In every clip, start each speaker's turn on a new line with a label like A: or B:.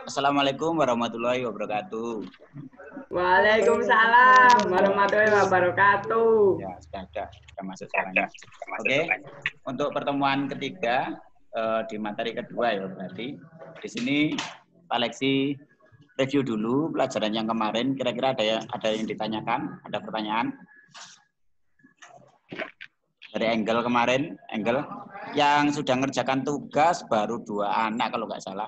A: Assalamualaikum warahmatullahi wabarakatuh.
B: Waalaikumsalam warahmatullahi wabarakatuh.
A: Ya, sudah masuk suaranya. Oke, untuk pertemuan ketiga di materi kedua ya berarti di sini Pak Lexi review dulu pelajaran yang kemarin. Kira-kira ada yang ditanyakan? Ada pertanyaan? Dari Angle kemarin, Angle yang sudah ngerjakan tugas baru 2 anak kalau nggak salah.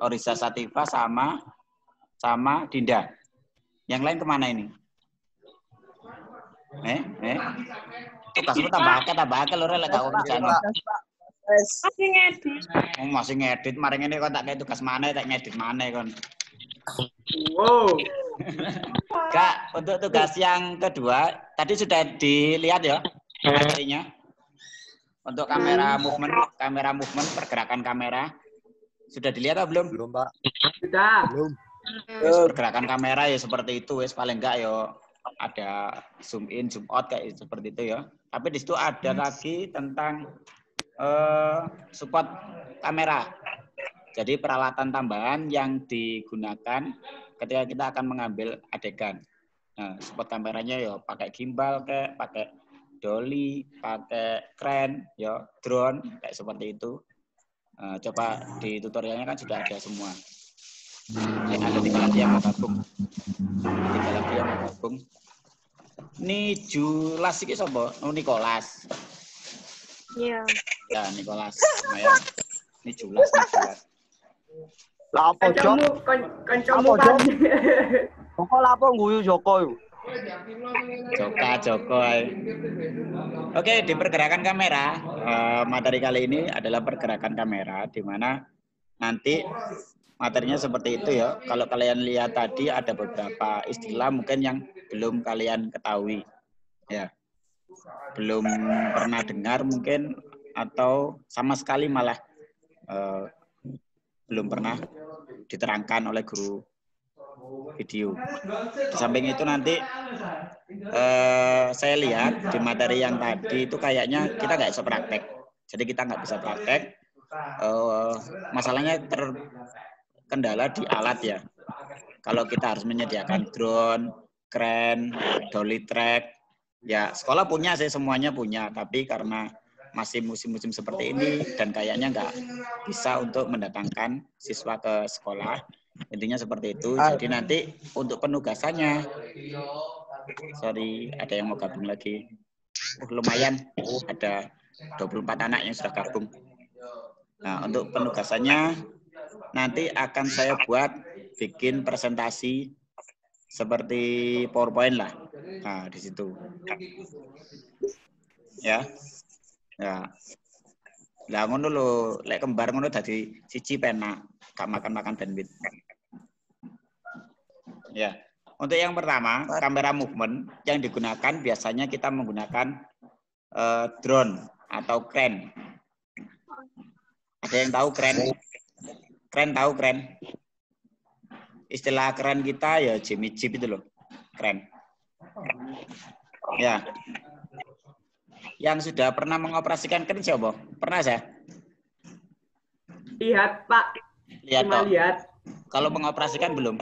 A: Orisa Sativa sama Dinda. Yang lain kemana ini? Tugasmu tambah akeh lho lek gak kerjaan.
C: Masih ngedit.
A: Masih ngedit, maring ini kok tak kayak tugas mana, tak ngedit mana kon.
B: Wow.
A: Kak, untuk tugas yang kedua, tadi sudah dilihat ya materinya. Untuk kamera movement, pergerakan kamera. Sudah dilihat atau belum?
D: Belum, Pak.
B: Sudah.
D: Belum.
A: Pergerakan kamera ya seperti itu, wes paling enggak ya ada zoom in, zoom out kayak seperti itu ya. Tapi di situ ada lagi tentang support kamera. Jadi peralatan tambahan yang digunakan ketika kita akan mengambil adegan. Nah, support kameranya ya pakai gimbal kayak pakai dolly, pakai crane, ya drone kayak seperti itu. Coba di tutorialnya kan sudah ada semua. Ada 3 lagi yang mau gabung. Ini Julas iki sapa? Oh, Nicholas.
C: Iya.
A: Ya, Nicholas. Lumayan. Ini Julas.
D: Lapo Jok?
B: Kancamu kan.
D: Joko lapo guyu Joko yo.
A: Joko. Oke, di pergerakan kamera, materi kali ini adalah pergerakan kamera, di mana nanti materinya seperti itu ya. Kalau kalian lihat tadi ada beberapa istilah mungkin yang belum kalian ketahui, ya, belum pernah dengar mungkin atau sama sekali malah belum pernah diterangkan oleh guru video. Di samping itu nanti saya lihat di materi yang tadi itu kayaknya kita nggak bisa praktek. Jadi kita nggak bisa praktek. Masalahnya terkendala di alat ya. Kalau kita harus menyediakan drone, crane, dolly track, ya sekolah punya sih, semuanya punya. Tapi karena masih musim-musim seperti ini dan kayaknya nggak bisa untuk mendatangkan siswa ke sekolah. Intinya seperti itu. Jadi nanti untuk penugasannya, sorry, ada yang mau gabung lagi. Lumayan, ada 24 anak yang sudah gabung. Nah, untuk penugasannya nanti akan saya buat bikin presentasi seperti PowerPoint lah. Nah, di situ. Ya. Lah ngono lho, lek kembar ngono dadi siji penak, gak makan bandwidth. Ya. Untuk yang pertama, kamera movement yang digunakan biasanya kita menggunakan drone atau crane. Ada yang tahu crane? Crane tahu crane? Istilah crane kita ya Jimmy Jeep itu loh, crane. Ya. Yang sudah pernah mengoperasikan crane siapa? Pernah saya?
B: Lihat, Pak. Lihat.
A: Kalau mengoperasikan belum?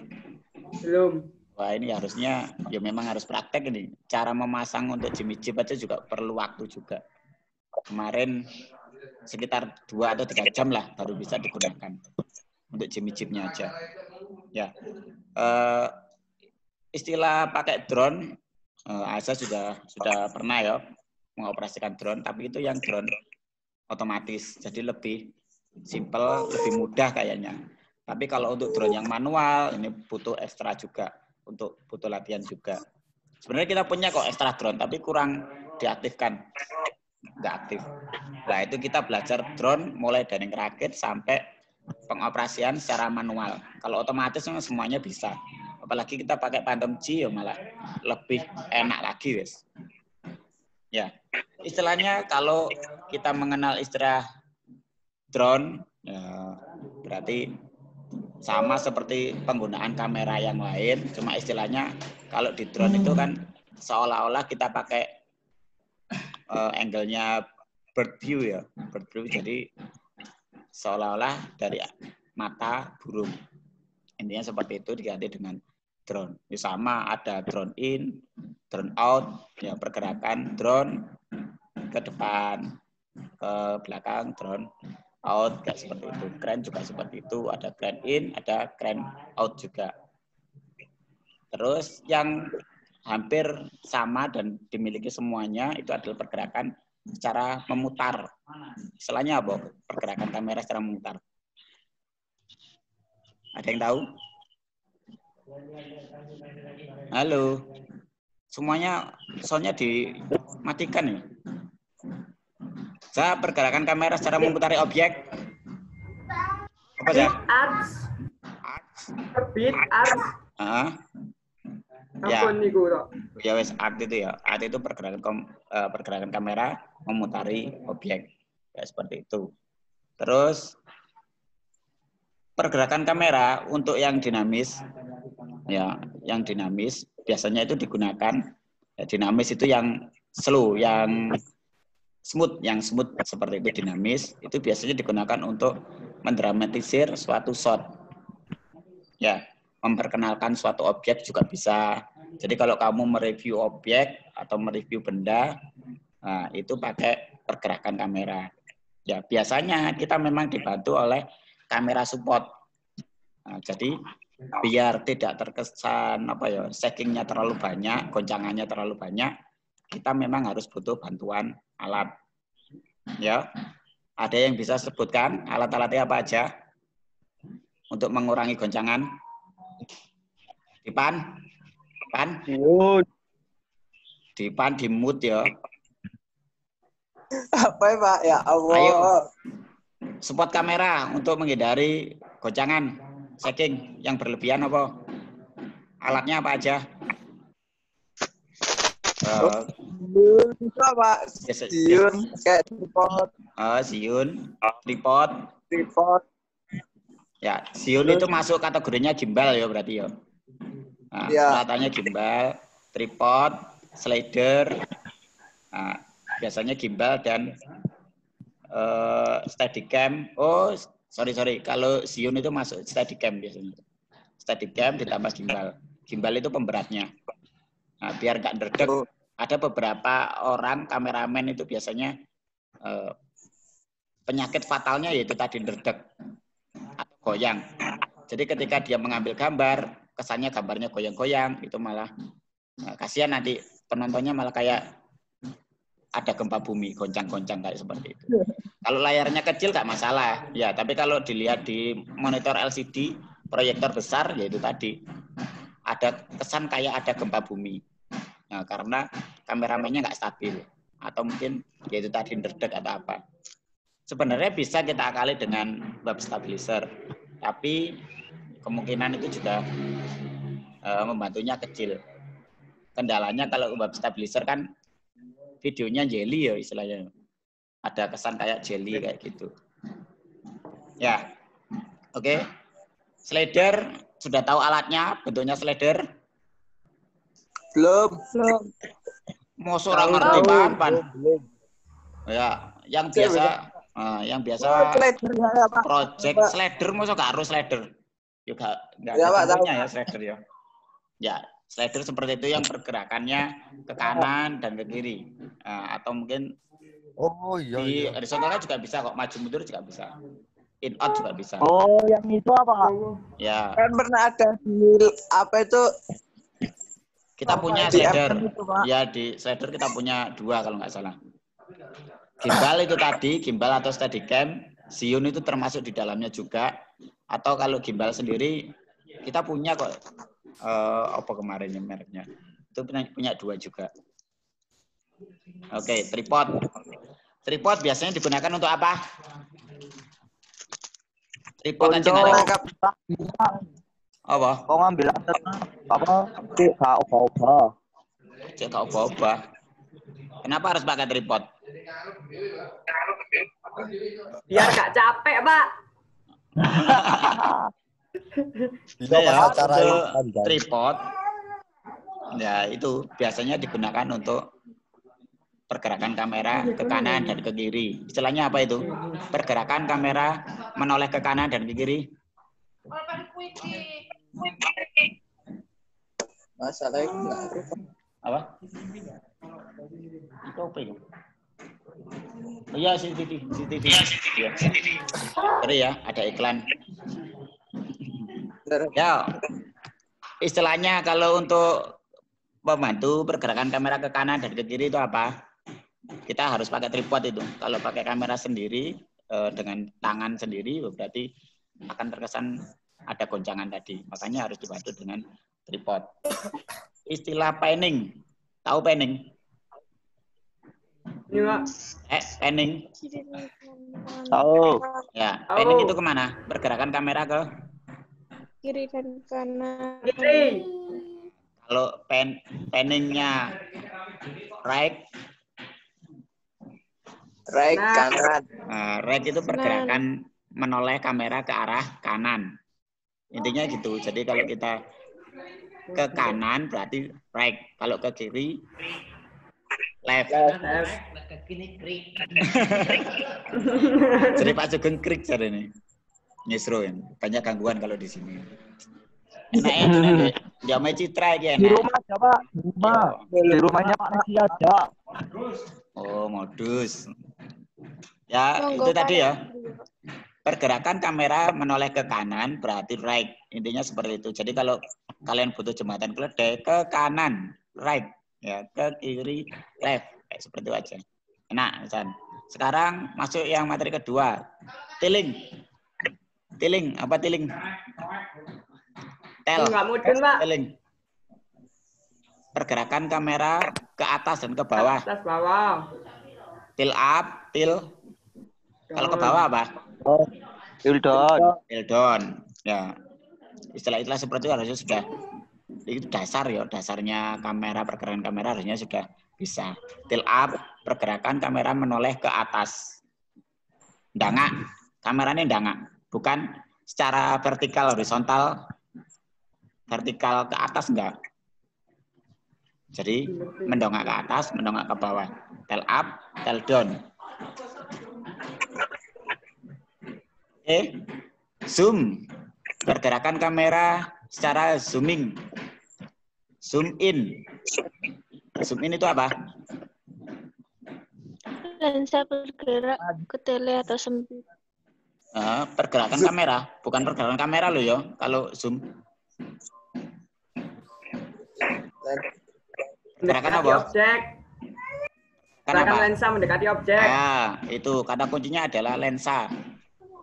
B: Belum.
A: Wah, ini harusnya ya memang harus praktek ini. Cara memasang untuk Jimmy Jeep aja juga perlu waktu juga. Kemarin sekitar 2 atau 3 jam lah baru bisa digunakan untuk Jimmy Jeep-nya aja. Ya. Istilah pakai drone, Asa sudah pernah ya mengoperasikan drone, tapi itu yang drone otomatis. Jadi lebih simple, lebih mudah kayaknya. Tapi kalau untuk drone yang manual, ini butuh ekstra juga. Untuk butuh latihan juga. Sebenarnya kita punya kok ekstra drone, tapi kurang diaktifkan. Nggak aktif. Nah, itu kita belajar drone mulai dari ngerakit sampai pengoperasian secara manual. Kalau otomatis semuanya bisa. Apalagi kita pakai Phantom G, ya malah lebih enak lagi, wes. Ya, istilahnya kalau kita mengenal istilah drone, ya, berarti sama seperti penggunaan kamera yang lain, cuma istilahnya kalau di drone itu kan seolah-olah kita pakai angle-nya bird view ya, bird view. Jadi seolah-olah dari mata burung. Intinya seperti itu diganti dengan drone. Sama ada drone in, drone out, ya pergerakan drone ke depan, ke belakang, drone out, kayak seperti itu. Crane juga seperti itu, ada crane in, ada crane out juga. Terus yang hampir sama dan dimiliki semuanya itu adalah pergerakan secara memutar. Istilahnya apa? Pergerakan kamera secara memutar. Ada yang tahu? Halo. Semuanya soalnya dimatikan ya. Saya pergerakan kamera secara memutari objek. Apa ya?
B: Arts. Terbit arts.
A: Ya.
B: Apa niku to?
A: Ya wes art itu ya. Art itu pergerakan kamera memutari objek. Ya seperti itu. Terus pergerakan kamera untuk yang dinamis, ya, yang dinamis biasanya itu digunakan dinamis itu yang slow, yang smooth seperti itu dinamis itu biasanya digunakan untuk mendramatisir suatu shot, ya, memperkenalkan suatu objek juga bisa. Jadi kalau kamu mereview objek atau mereview benda, nah, itu pakai pergerakan kamera. Ya biasanya kita memang dibantu oleh kamera support. Nah, jadi biar tidak terkesan shakingnya terlalu banyak, goncangannya terlalu banyak, kita memang harus butuh bantuan alat. Ya, ada yang bisa sebutkan alat-alatnya apa aja untuk mengurangi goncangan? Dipan, di mute ya.
D: Apa ya Pak? Ya Allah.
A: Ayo. Support kamera untuk menghindari goncangan, shaking yang berlebihan apa? Alatnya apa aja?
D: Bisa Pak. Siun, kayak tripod.
A: Siun, tripod. Ya, siun itu masuk kategorinya gimbal ya berarti ya. Nah, peralatannya gimbal, tripod, slider. Nah, biasanya gimbal dan Steadicam. Oh, sorry. Kalau siun itu masuk Steadicam biasanya. Steadicam ditambah gimbal. Gimbal itu pemberatnya. Nah, biar nggak ndredeg. Ada beberapa orang kameramen itu biasanya penyakit fatalnya yaitu tadi ndredeg atau goyang. Jadi ketika dia mengambil gambar, kesannya gambarnya goyang-goyang, itu malah kasihan nanti penontonnya malah kayak ada gempa bumi, goncang-goncang kayak seperti itu. Kalau layarnya kecil nggak masalah, ya. Tapi kalau dilihat di monitor LCD, proyektor besar, yaitu tadi ada kesan kayak ada gempa bumi. Nah, karena kameramennya nggak stabil, atau mungkin yaitu tadi ndredeg atau apa. Sebenarnya bisa kita akali dengan web stabilizer, tapi kemungkinan itu juga membantunya kecil. Kendalanya kalau web stabilizer kan videonya jelly ya istilahnya. Ada kesan kayak jelly kayak gitu. Ya, oke. Slider, sudah tahu alatnya, bentuknya slider?
D: Belum.
A: Mosok ora ngerti Pan. Ya, yang biasa project slider mosok gak harus slider. Juga enggak ada punya ya slider ya. Ya, slider seperti itu yang pergerakannya ke kanan dan ke kiri. Atau mungkin di horizontalnya juga bisa kok, maju mundur juga bisa. In out juga bisa.
D: Oh, yang itu apa?
A: Ya.
D: Kan pernah ada di apa itu?
A: Kita punya slider. Ya, di slider kita punya 2 kalau nggak salah. Gimbal itu tadi, gimbal atau Steadicam, siun itu termasuk di dalamnya juga. Atau kalau gimbal sendiri kita punya kok. Apa kemarin yang mereknya? Itu punya 2 juga. Oke, tripod. Tripod biasanya digunakan untuk apa? Tripod aja nggak apa?
D: Kau ngambil apa?
A: Cek ubah. Kenapa harus pakai tripod?
B: Biar gak capek, Pak.
A: Ya, tripod. Ya, itu biasanya digunakan untuk pergerakan kamera ke kanan dan ke kiri. Istilahnya apa itu? Pergerakan kamera menoleh ke kanan dan ke kiri.
D: Masalahnya
A: Apa? Itu apa itu? Oh, iya, CCTV. Ya. Sorry ya, ada iklan. Ya, istilahnya kalau untuk membantu pergerakan kamera ke kanan dan ke kiri itu apa? Kita harus pakai tripod itu. Kalau pakai kamera sendiri dengan tangan sendiri berarti akan terkesan ada goncangan tadi. Makanya harus dibantu dengan tripod. Istilah panning. Tahu panning?
B: Iya.
A: Panning.
D: tahu.
A: Ya, panning itu kemana? Pergerakan kamera ke
C: Kiri dan kanan.
B: Kiri.
A: kalau panningnya right,
D: Kanan.
A: right itu pergerakan menoleh kamera ke arah kanan. Intinya gitu. Jadi kalau kita ke kanan berarti right. Kalau ke kiri left. Jadi Pak Sugeng krik cari ini. Nyesroin. Banyak gangguan kalau di sini. Enak itu nanti. Dia main citra aja
D: Di
A: enak.
D: rumah aja, Pak. Di rumahnya Pak Nasi ada.
A: Oh, modus. Ya,
C: Monggo,
A: itu tadi
C: Pak.
A: ya. Pergerakan kamera menoleh ke kanan berarti right. Intinya seperti itu. Jadi kalau kalian butuh jembatan keledai ke kanan, right. Ya, ke kiri, left. Kayak seperti itu aja. Enak, San. Sekarang masuk yang materi kedua. Tiling. Tiling, apa tiling? Tel.
B: Enggak mudun, Pak.
A: Tiling. Pergerakan kamera ke atas dan ke bawah.
B: Atas bawah.
A: Til up, til. Kalau ke bawah apa?
D: Hildon.
A: Til down. Ya. Istilah-istilah seperti itu harusnya sudah itu dasar ya, dasarnya kamera, pergerakan kamera harusnya sudah bisa. Til up, pergerakan kamera menoleh ke atas. Dangak, kameranya dangak, bukan secara vertikal horizontal, vertikal ke atas enggak. Jadi mendongak ke atas, mendongak ke bawah. Tel up, tel down. Oke. Zoom. Pergerakan kamera secara zooming. Zoom in. Zoom in itu apa?
C: Lensa bergerak ke tele atau sempit.
A: Pergerakan kamera, bukan pergerakan kamera loh ya. Kalau zoom. Pergerakan
B: Mendekati
A: apa?
B: objek.
A: Kenapa?
B: Lensa mendekati objek.
A: Nah, itu kata kuncinya adalah lensa.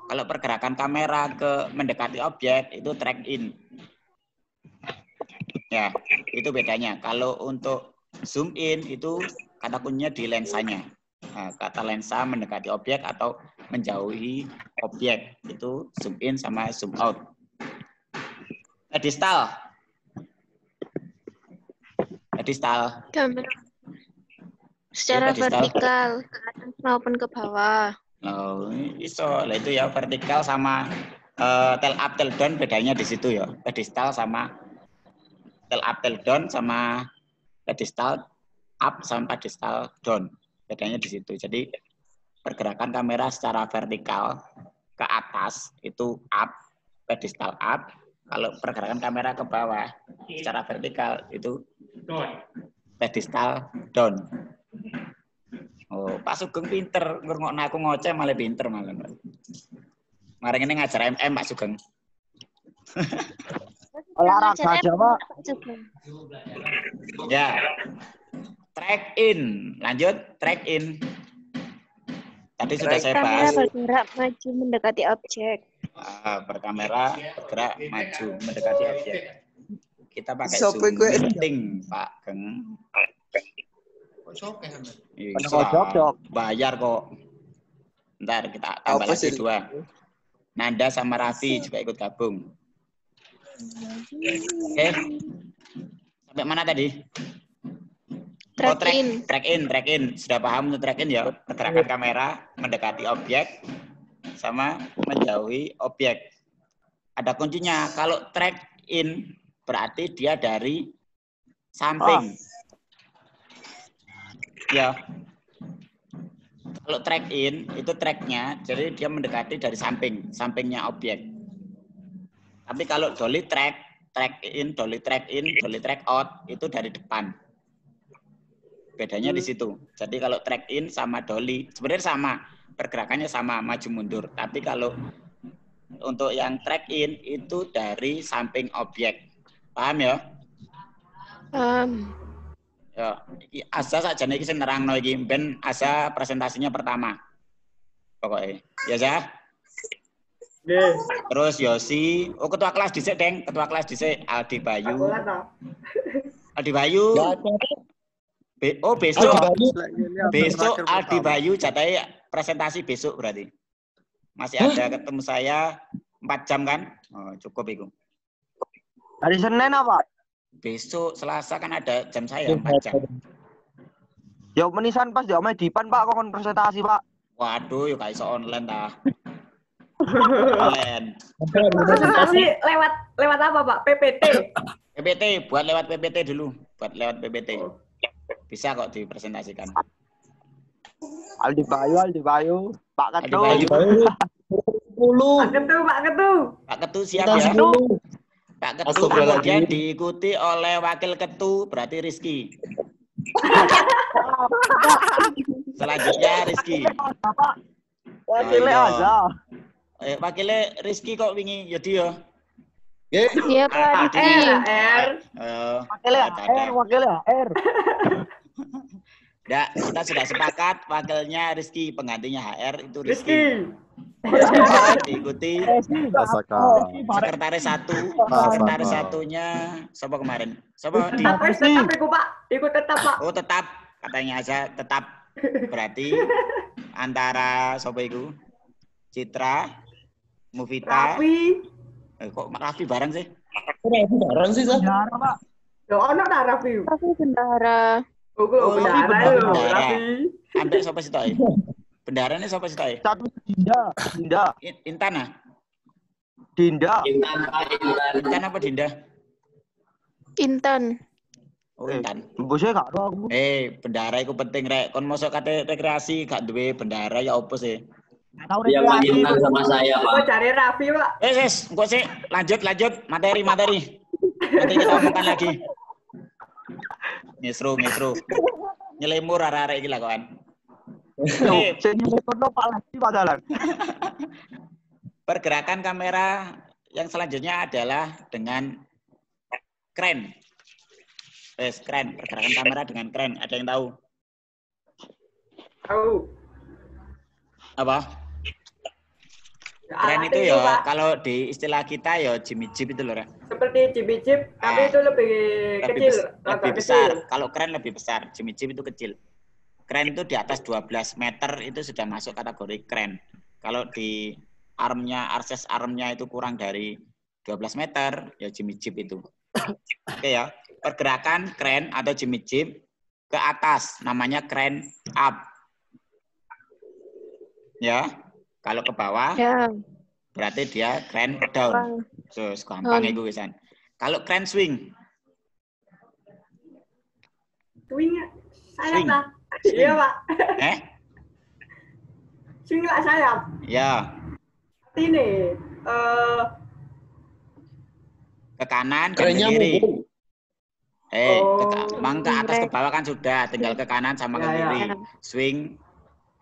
A: Kalau pergerakan kamera ke mendekati objek itu track in. Ya, itu bedanya. Kalau untuk zoom in itu kata kuncinya di lensanya. Nah, kata lensa mendekati objek atau menjauhi objek itu zoom in sama zoom out. Pedestal. Pedestal.
C: Kamera secara
A: pedestal.
C: vertikal ke atas maupun ke bawah.
A: Oh, iso. Lah itu ya vertikal sama tel up tel down bedanya di situ ya. Pedestal sama tel up tel down sama pedestal up sama pedestal down. Bedanya di situ. Jadi pergerakan kamera secara vertikal ke atas itu up, pedestal up. Kalau pergerakan kamera ke bawah secara vertikal itu pedestal down. Oh, Pak Sugeng pinter, ngrungokno aku ngoceh malah pinter malah. Mari ini ngajar MM Pak Sugeng.
D: Olahraga aja, Pak.
A: Ya. Track in, lanjut track in. Tadi sudah saya
C: Kamera
A: bahas.
C: bergerak maju mendekati objek.
A: Berkamera bergerak maju mendekati objek. Kita pakai
D: Sopo
A: zoom
D: gue?
A: meeting, Pak Geng. Bayar kok. Ntar kita tambah
D: Apa
A: lagi
D: sih?
A: 2. Nanda sama Raffi juga ikut gabung. Oke. Sampai mana tadi?
C: Track in.
A: Track in. Sudah paham untuk track in ya? Pergerakan kamera mendekati objek sama menjauhi objek. Ada kuncinya. Kalau track in berarti dia dari samping. Ya. Kalau track in itu tracknya, jadi dia mendekati dari sampingnya objek. Tapi kalau dolly track in, dolly track out itu dari depan. Bedanya di situ. Jadi kalau track in sama dolly sebenarnya sama, pergerakannya sama, maju mundur. Tapi kalau untuk yang track in itu dari samping objek. Paham ya? Ya, Asa saja nih sing nerangno iki ben Asa presentasinya pertama. Pokoknya. Ya, Zah? Terus Yosi, ketua kelas dhisik, Deng. Ketua kelas dhisik Aldi Bayu. Aldi Bayu. Besok. Besok Aldi Bayu jatahnya presentasi besok berarti. Masih ada ketemu saya 4 jam kan? Oh, cukup itu.
D: Hari Senin apa?
A: Besok Selasa kan ada jam saya 4 jam.
D: Ya menisan pas ya Medipan Pak kon presentasi Pak.
A: Waduh, yuk iso online dah. Online.
B: Presentasi lewat apa Pak? PPT.
A: PPT, buat lewat PPT dulu, buat lewat PPT. Bisa kok dipresentasikan.
D: Aldi Bayu, Pak Ketu.
A: Pak Ketu siap ya. Pak Ketu kemudian diikuti oleh Wakil Ketu, berarti Rizky. Selanjutnya Rizky.
D: Wakilnya aja.
A: Wakilnya Rizky kok wingi ya dia.
C: Iya Pak Diki.
D: Wakilnya R.
A: Nggak, kita sudah sepakat wakilnya Rizky, penggantinya HR itu Rizky. Diikuti sekretaris satunya siapa kemarin? Siapa di?
B: Tetap iku Pak, ikut tetap Pak.
A: Oh tetap, katanya aja tetap. Berarti antara siapa itu? Citra, Mufita.
B: Raffi.
A: Kok Raffi bareng sih?
D: Bendara Pak.
B: Yo ono ta Raffi?
C: Raffi bendara.
A: Bendara. Ambek siapa sih toh? Bendaranya siapa sih toh?
D: Satu Dinda.
A: Intan ah?
D: Dinda.
A: Intan apa Dinda?
C: Intan.
A: Oh Intan.
D: Bosnya gak ada aku.
A: Bendara itu penting rek. Kon mosok kate rekreasi gak duwe bendara ya opo sih?
E: Yang Intan sama saya, Pak.
B: Mau cari Raffi, Pak.
A: Engko sih lanjut materi. Nanti kita omongkan lagi. Ngesru. Nyelemur arek-arek iki lah kawan. Pergerakan kamera yang selanjutnya adalah dengan kren. Kren, pergerakan kamera dengan kren. Ada yang tahu?
B: Tahu.
A: Apa? Kren itu ya, kalau di istilah kita ya Jimmy Jeep itu loh, Rek.
B: Seperti Jimmy Jeep, tapi itu lebih kecil.
A: Lebih besar. Kalau kren lebih besar, Jimmy Jeep itu kecil. Kren itu di atas 12 meter itu sudah masuk kategori kren. Kalau di akses armnya itu kurang dari 12 meter, ya Jimmy Jeep itu. Oke ya, pergerakan kren atau Jimmy Jeep ke atas, namanya kren up. Ya, kalau ke bawah,
C: Ya.
A: berarti dia kren down. Gampang itu wisan. Kalau kren swing.
B: Swing sayap lah. Iya Pak. Swing lah sayap.
A: Ya.
B: Ini
A: Ke kanan dan ke kiri. Ke atas ke bawah kan sudah, tinggal ke kanan sama ke kiri. Swing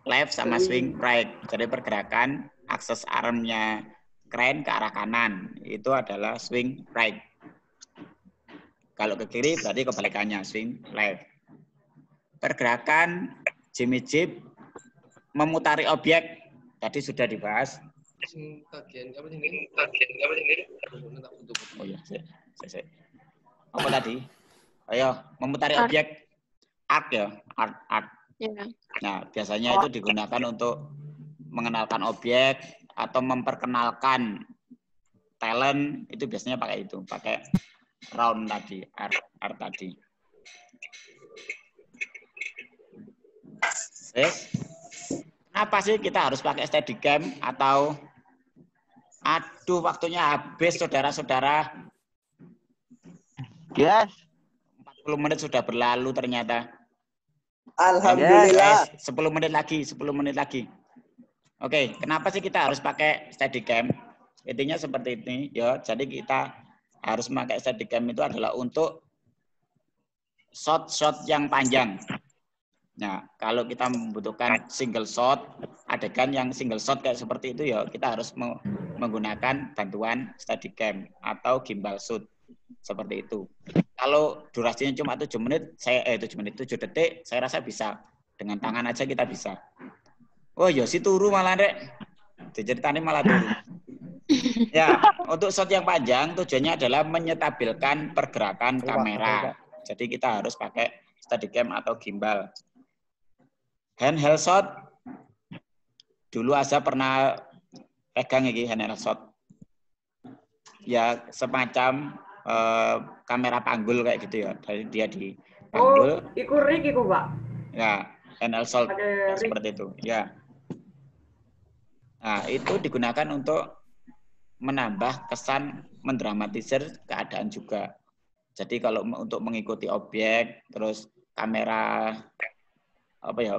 A: left sama swing right. Jadi pergerakan akses armnya kren ke arah kanan itu adalah swing right. Kalau ke kiri berarti kebalikannya swing left. Pergerakan Jimmy Jeep memutari objek tadi sudah dibahas. Oh iya, saya. Apa tadi? Ayo, memutari objek art ya, art.
C: Ya.
A: Nah, biasanya itu digunakan untuk mengenalkan objek atau memperkenalkan talent, itu biasanya pakai itu, pakai round tadi, art tadi. Kenapa sih kita harus pakai Steadicam atau aduh waktunya habis saudara-saudara.
D: Yes.
A: 40 menit sudah berlalu ternyata.
F: Alhamdulillah.
A: 10 menit lagi. Oke, kenapa sih kita harus pakai Steadicam? Intinya seperti ini, ya. Jadi kita harus pakai Steadicam itu adalah untuk shot yang panjang. Nah, kalau kita membutuhkan single shot, adegan yang single shot kayak seperti itu ya, kita harus menggunakan bantuan Steadicam atau gimbal shoot. Seperti itu. Kalau durasinya cuma 7 detik, saya rasa bisa. Dengan tangan aja kita bisa. Oh iya si turu malah Rek. Diceritani malah turu. Ya, untuk shot yang panjang tujuannya adalah menyetabilkan pergerakan kamera. Jadi kita harus pakai Steadicam atau gimbal. Handheld shot. Dulu Asa pernah pegang ini handheld shot. Ya semacam kamera panggul kayak gitu ya. Dari dia di panggul.
B: Oh, iku rig iku, Pak.
A: Ya, handheld shot seperti itu. Ya. Nah, itu digunakan untuk menambah kesan mendramatisir keadaan juga. Jadi kalau untuk mengikuti objek, terus kamera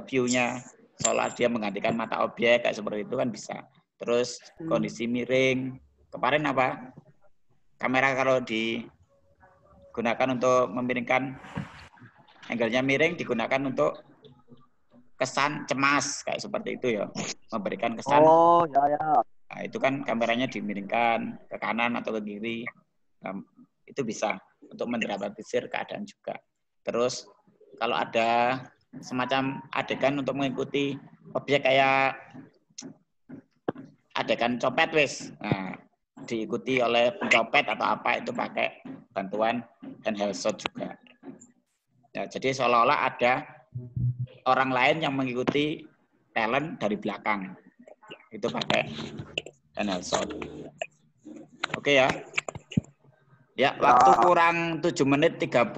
A: view-nya seolah dia menggantikan mata objek kayak seperti itu kan bisa. Terus kondisi miring. Kemarin apa? Kamera kalau digunakan untuk memiringkan angle-nya miring digunakan untuk kesan cemas kayak seperti itu ya, memberikan kesan.
D: Oh ya.
A: Nah, itu kan kameranya dimiringkan ke kanan atau ke kiri, itu bisa untuk mendramatisir keadaan juga. Terus kalau ada semacam adegan untuk mengikuti objek kayak adegan copet wis, nah, diikuti oleh pencopet atau apa itu pakai bantuan handheld shot juga. Ya, jadi seolah-olah ada orang lain yang mengikuti talent dari belakang. Itu pakai handheld shot. Oke ya. Ya, waktu kurang 7 menit 38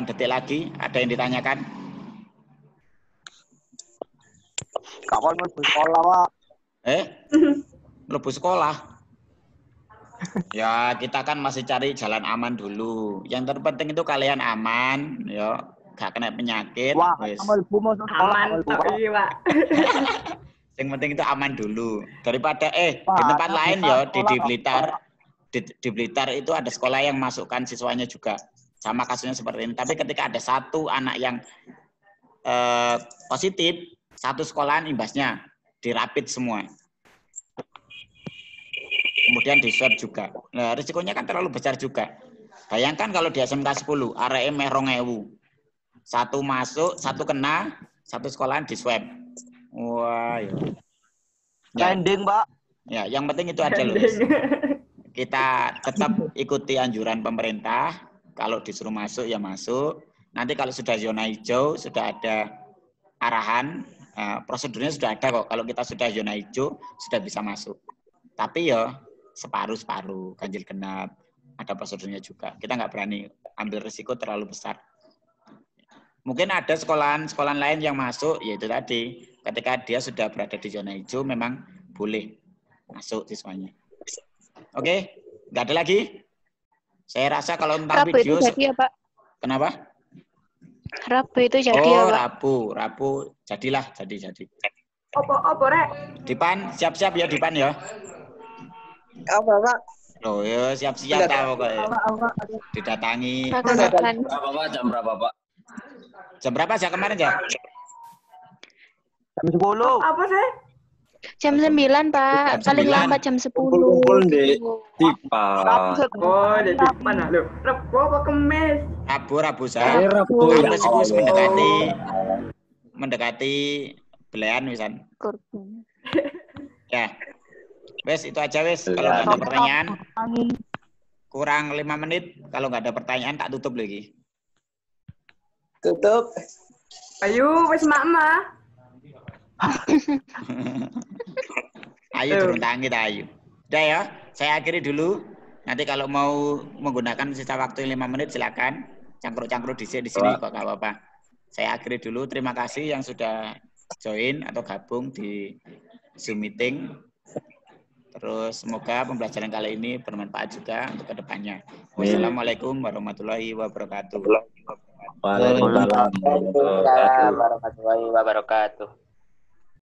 A: detik lagi. Ada yang ditanyakan?
D: Kapan mau sekolah, Pak?
A: Mlebu sekolah. Ya, kita kan masih cari jalan aman dulu. Yang terpenting itu kalian aman, ya. Gak kena penyakit.
D: Wah,
A: Wis.
B: Aman tok iki, Pak.
A: Yang penting itu aman dulu. Daripada di tempat lain ya di Blitar. Di Blitar itu ada sekolah yang masukkan siswanya juga. Sama kasusnya seperti ini. Tapi ketika ada satu anak yang positif, satu sekolahan imbasnya dirapit semua. Kemudian di swab juga. Nah, risikonya kan terlalu besar juga. Bayangkan kalau di SMK 10, areke meh 2000. Satu masuk, satu kena, satu sekolahan di swab. Wah, ya.
D: Trending, Pak.
A: Ya, yang penting itu aja loh. Kita tetap ikuti anjuran pemerintah. Kalau disuruh masuk, ya masuk. Nanti kalau sudah zona hijau, sudah ada arahan, prosedurnya sudah ada kok. Kalau kita sudah zona hijau, sudah bisa masuk. Tapi ya separuh-separuh, ganjil genap. Ada prosedurnya juga. Kita nggak berani ambil risiko terlalu besar. Mungkin ada sekolahan lain yang masuk, yaitu tadi, ketika dia sudah berada di zona hijau, memang boleh masuk siswanya. Oke, nggak ada lagi? Saya rasa kalau tentang
C: Rabu
A: video...
C: itu jadi ya, Pak?
A: Kenapa?
C: Rabu itu jadi ya, Pak?
A: Rabu. Jadilah, jadi.
B: Apa, Rek?
A: Dipan, siap-siap ya, Dipan ya.
F: Apa, Pak?
A: Loh, ya siap-siap tahu kok. Didatangi.
E: Berapa Pak? Jam berapa Pak?
A: Jam berapa sih kemarin ya?
D: Jam 10.
B: Apa sih?
C: Jam 9, Pak.
A: Jam 9.
C: Paling lambat jam 10.
E: Kumpul di Dipan.
B: Oh, di depan lho. Rebo apa Kemis?
A: Rabu saya.
E: Rabu.
A: Kampus itu mendekati belayan misalnya. Ya. Wes itu aja wes. Kalau nggak ada pertanyaan, kurang 5 menit. Kalau nggak ada pertanyaan tak tutup lagi.
F: Tutup.
B: Ayo, wis mama.
A: Ayo turun tangan kita, ayo. Udah ya, saya akhiri dulu. Nanti kalau mau menggunakan sisa waktu 5 menit silakan. Cangkruk-cangkruk di sini kok nggak apa-apa. Saya akhiri dulu. Terima kasih yang sudah join atau gabung di Zoom meeting. Terus semoga pembelajaran kali ini bermanfaat juga untuk kedepannya. Wassalamualaikum warahmatullahi wabarakatuh.
E: Waalaikumsalam.
G: Waalaikumsalam warahmatullahi wabarakatuh.